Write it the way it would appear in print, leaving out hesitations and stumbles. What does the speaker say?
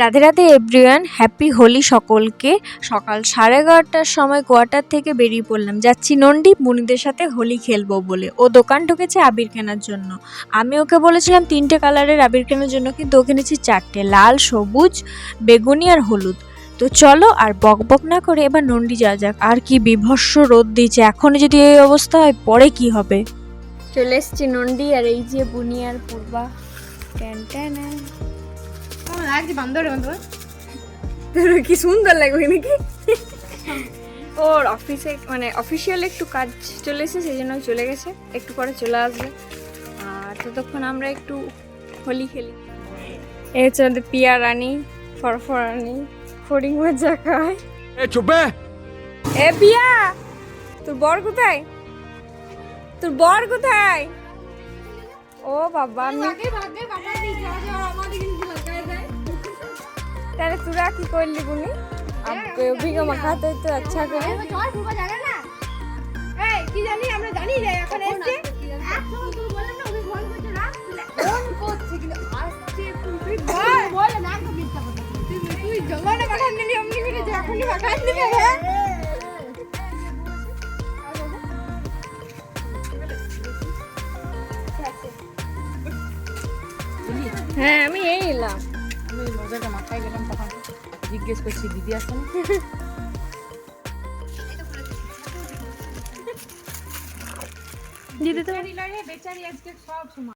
Radhe Radhe everyone, happy Holi সকলকে। সকাল 11:30টার সময় কোয়ার্টার থেকে বেরিয়ে পড়লাম, যাচ্ছি নন্ডি বুনিদের সাথে হোলি খেলবো বলে। ও দোকান ঢুকেছে আবির কেনার জন্য। আমি ওকে বলেছিলাম 3টে কালারের আবির কেনার জন্য, কিন্তু ও কিনেছি 4টে, লাল, সবুজ, বেগুনি আর হলুদ। তো চলো আর বক বক না করে এবার নন্ডি যাওয়া যাক। আর কি বিভৎস রোদ দিয়েছে, এখন যদি এই অবস্থা হয় পরে কি হবে। চলে এসছি নন্ডি, আর এই যে বুনি আর পূর্বা। Tan tan. লাগছে বান্দর বান্দর। তোর কি সুন্দর লাগবে নাকি? ওর অফিসে মানে অফিসিয়াল একটু কাজ চলে এসেছে, সেই জন্য চলে গেছে, একটু পরে চলে আসবে। আর ততক্ষণ আমরা একটু হোলি খেলি। এই হচ্ছে আমাদের পিয়া রানী, ফরফরানি, ফড়িং মজা খায়। এ পিয়া, তোর বর কোথায়? তোর বর কোথায়? ও বাবা, আমি তাহলে তোরা কি করলি বুনি? অভিজ্ঞ মাখাতে তো আচ্ছা করে। কি জানি আমরা জানি না এখন এসে ফোন করছে কিন্তু আসছে তুই বল না তো মিথ্যা কথা তুই জমানে পাঠান দিলি অমনি করে যে এখনই পাঠান দিলি। হ্যাঁ আমি এই এলাম। আমি মজাটা মাথায় গেলাম, তখন জিজ্ঞেস করছি দিদি আসছে না। দিদি তো বেচারি আজকে সব সময়